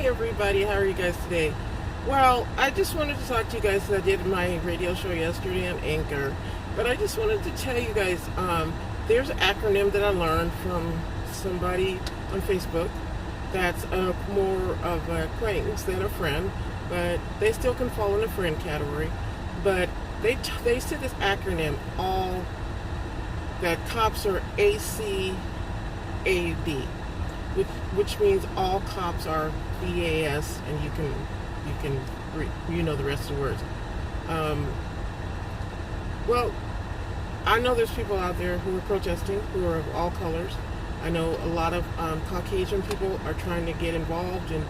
everybody, how are you guys today? Well, I just wanted to talk to you guys. I did my radio show yesterday on Anchor, but I just wanted to tell you guys there's an acronym that I learned from somebody on Facebook that's more of an acquaintance than a friend, but they still can fall in the friend category. But they said this acronym, all that cops are ACAD, which means all cops are BAS, and you know the rest of the words. Well, I know there's people out there who are protesting, who are of all colors. I know a lot of Caucasian people are trying to get involved and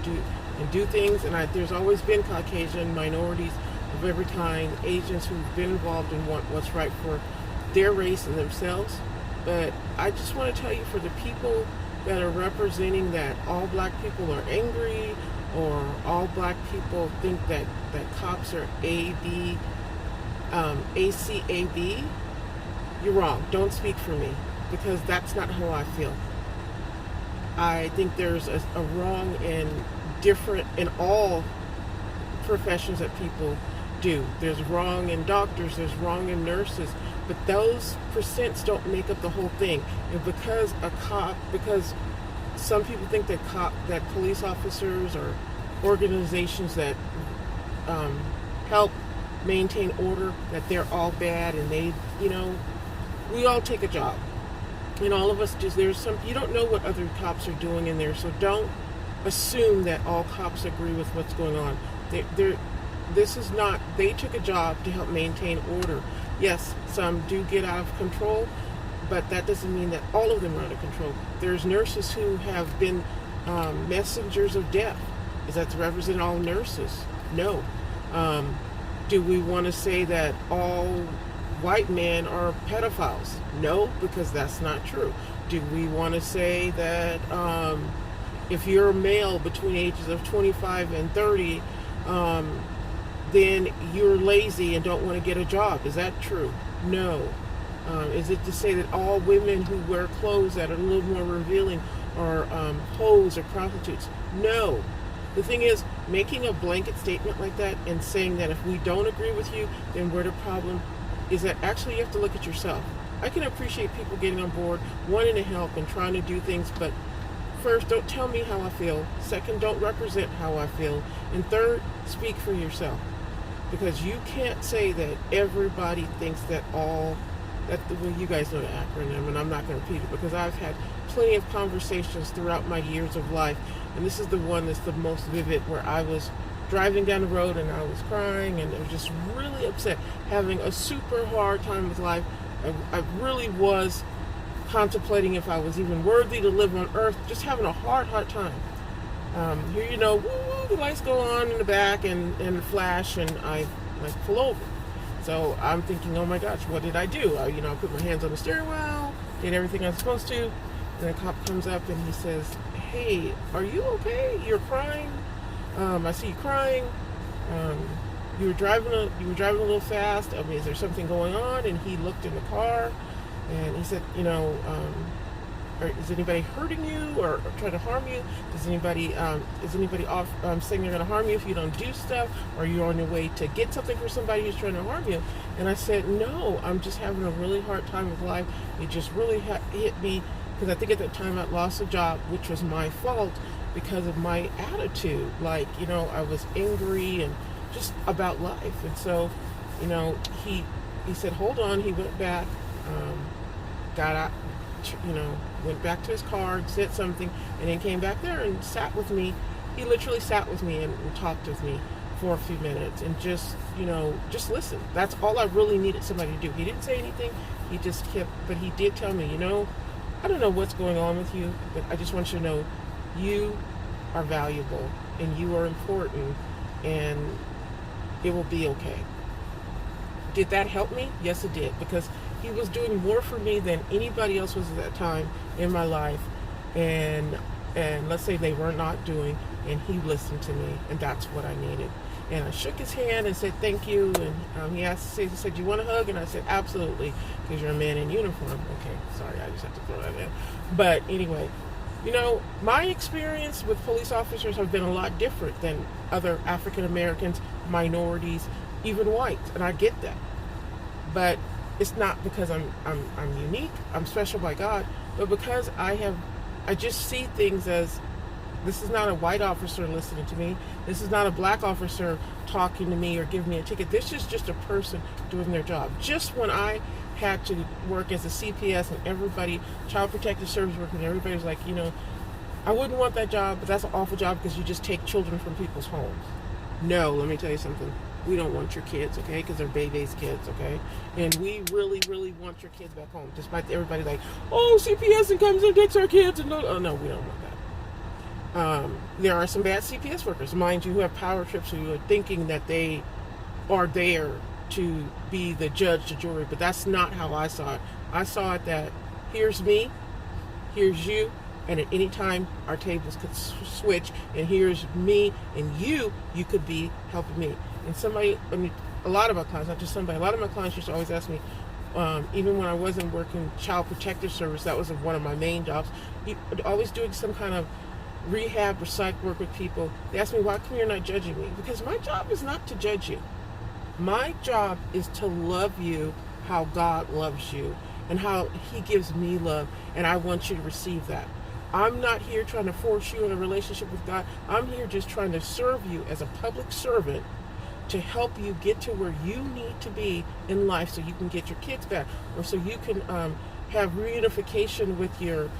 do things, and there's always been Caucasian minorities of every kind, Asians who've been involved and want what's right for their race and themselves. But I just want to tell you, for the people that are representing that all black people are angry, or all black people think that cops are ACAB, you're wrong. Don't speak for me, because that's not how I feel. I think there's a wrong and different in all professions that people do. There's wrong in doctors, there's wrong in nurses, but those percents don't make up the whole thing. And because some people think that police officers or organizations that help maintain order, that they're all bad, and we all take a job. And all of us you don't know what other cops are doing in there, so don't assume that all cops agree with what's going on. They took a job to help maintain order. Yes, some do get out of control, but that doesn't mean that all of them are out of control. There's nurses who have been messengers of death. Is that to represent all nurses? No. Do we want to say that all white men are pedophiles? No, because that's not true. Do we want to say that if you're a male between ages of 25 and 30, then you're lazy and don't want to get a job? Is that true? No. Is it to say that all women who wear clothes that are a little more revealing are hoes or prostitutes? No. The thing is, making a blanket statement like that and saying that if we don't agree with you, then we're the problem, is that actually you have to look at yourself. I can appreciate people getting on board, wanting to help and trying to do things, but first, don't tell me how I feel. Second, don't represent how I feel. And third, speak for yourself. Because you can't say that everybody thinks that you guys know the acronym, and I'm not going to repeat it, because I've had plenty of conversations throughout my years of life, and this is the one that's the most vivid, where I was driving down the road and I was crying and I was just really upset, having a super hard time with life. I really was contemplating if I was even worthy to live on earth, just having a hard time. Here, the lights go on in the back and flash, and I pull over. So I'm thinking, oh my gosh, what did I do? I put my hands on the steering wheel, did everything I was supposed to, and the cop comes up and he says, "Hey, are you okay? You're crying. I see you crying. You were driving a little fast. I mean, is there something going on?" And he looked in the car, and he said, is anybody hurting you or trying to harm you? Is anybody saying they're going to harm you if you don't do stuff? Or are you on your way to get something for somebody who's trying to harm you? And I said, no, I'm just having a really hard time with life. It just really hit me, because I think at that time I'd lost a job, which was my fault because of my attitude. I was angry and just about life. And so, he said, hold on. He went back, got out, went back to his car, said something, and then came back there and sat with me. He literally sat with me and talked with me for a few minutes and just listen. That's all I really needed somebody to do. He didn't say anything. He just but he did tell me, I don't know what's going on with you, but I just want you to know you are valuable and you are important, and it will be okay. Did that help me? Yes, it did, because he was doing more for me than anybody else was at that time in my life, and let's say they were not doing, and he listened to me, and that's what I needed. And I shook his hand and said thank you, and he said, "Do you want a hug?" And I said, "Absolutely, because you're a man in uniform." Okay, sorry, I just have to throw that in. But anyway, My experience with police officers have been a lot different than other African Americans, minorities, even whites, and I get that. But it's not because I'm unique, I'm special by God, but because I just see things as, this is not a white officer listening to me. This is not a black officer talking to me or giving me a ticket. This is just a person doing their job. Just when I had to work as a CPS and everybody, child protective service worker, and everybody was like, I wouldn't want that job, but that's an awful job because you just take children from people's homes. No, let me tell you something. We don't want your kids, okay? Because they're baby's kids, okay? And we really, really want your kids back home. Despite everybody like, oh, CPS and comes and takes our kids. And no, we don't want that. There are some bad CPS workers, mind you, who have power trips, who are thinking that they are there to be the judge, the jury. But that's not how I saw it. I saw it that here's me, here's you, and at any time our tables could switch, and here's me and you could be helping me. And a lot of my clients, not just somebody, a lot of my clients used to always ask me, even when I wasn't working child protective service, that was one of my main jobs, always doing some kind of rehab or psych work with people. They ask me, why come you're not judging me? Because my job is not to judge you. My job is to love you how God loves you and how he gives me love, and I want you to receive that. I'm not here trying to force you in a relationship with God. I'm here just trying to serve you as a public servant to help you get to where you need to be in life so you can get your kids back, or so you can have reunification with your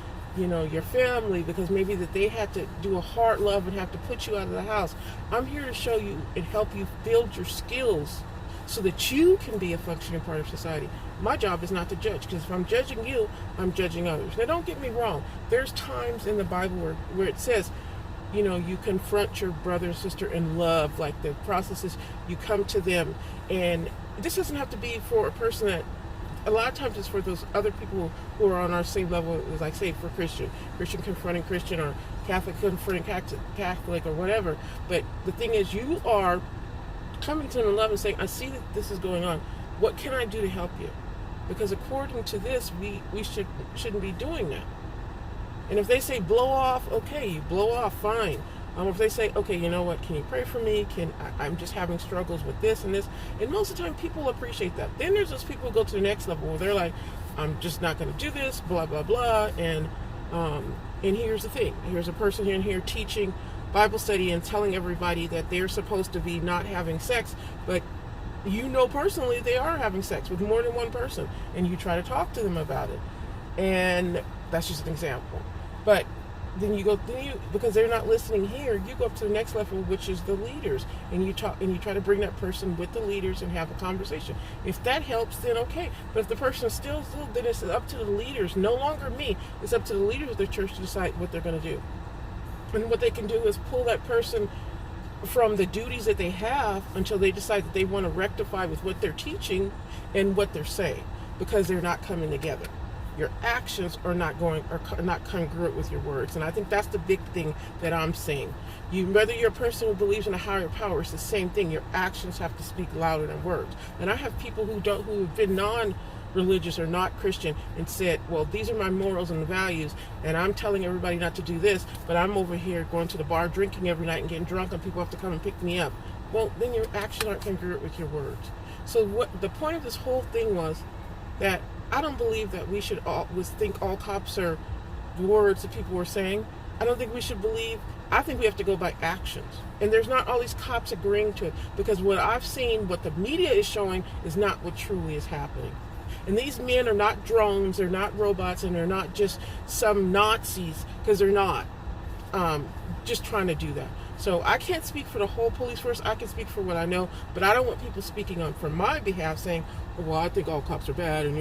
family, because maybe that they had to do a hard love and have to put you out of the house. I'm here to show you and help you build your skills so that you can be a functioning part of society. My job is not to judge, because if I'm judging you, I'm judging others. Now, don't get me wrong. There's times in the Bible where it says, you confront your brother or sister in love, like the process is you come to them. And this doesn't have to be for a person that, a lot of times it's for those other people who are on our same level, like say for Christian confronting Christian, or Catholic confronting Catholic, or whatever. But the thing is, you are coming to them in love and saying, I see that this is going on. What can I do to help you? Because according to this, we shouldn't be doing that. And if they say blow off, okay, you blow off, fine. If they say, okay, you know what, can you pray for me? I'm just having struggles with this and this. And most of the time, people appreciate that. Then there's those people who go to the next level where they're like, I'm just not going to do this, blah, blah, blah. And here's the thing. Here's a person here and here teaching Bible study and telling everybody that they're supposed to be not having sex, but personally they are having sex with more than one person, and you try to talk to them about it. And that's just an example. But then because they're not listening here, you go up to the next level, which is the leaders, and you try to bring that person with the leaders and have a conversation. If that helps, then okay. But if the person is still, then it's up to the leaders, no longer me. It's up to the leaders of the church to decide what they're going to do. And what they can do is pull that person from the duties that they have until they decide that they want to rectify with what they're teaching and what they're saying, because they're not coming together. Your actions are not congruent with your words. And I think that's the big thing that I'm saying. Whether you're a person who believes in a higher power, it's the same thing. Your actions have to speak louder than words. And I have people who have been non-religious or not Christian and said, well, these are my morals and values, and I'm telling everybody not to do this, but I'm over here going to the bar drinking every night and getting drunk, and people have to come and pick me up. Well, then your actions aren't congruent with your words. So what the point of this whole thing was, that I don't believe that we should always think all cops are words that people were saying. I don't think we should believe. I think we have to go by actions. And there's not all these cops agreeing to it, because what I've seen, what the media is showing, is not what truly is happening. And these men are not drones, they're not robots, and they're not just some Nazis, because they're not just trying to do that. So I can't speak for the whole police force. I can speak for what I know, but I don't want people speaking on for my behalf saying, well, I think all cops are bad, and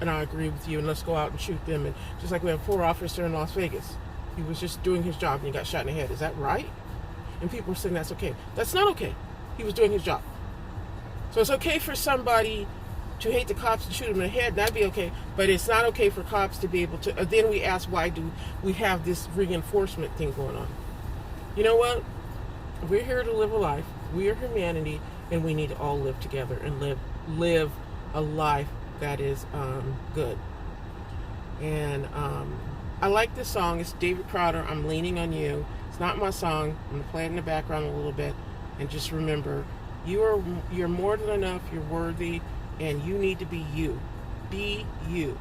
and I agree with you, and let's go out and shoot them. And just like we have a poor officer in Las Vegas, he was just doing his job and he got shot in the head. Is that right? And people are saying that's okay. That's not okay. He was doing his job. So it's okay for somebody to hate the cops and shoot him in the head. That'd be okay. But it's not okay for cops to be able to. Then we ask, why do we have this reinforcement thing going on? You know what? We're here to live a life. We are humanity, and we need to all live together and live a life that is good. And I like this song. It's David Crowder, I'm Leaning on You. It's not my song. I'm going to play it in the background a little bit. And just remember, you're more than enough, you're worthy, and you need to be you. Be you.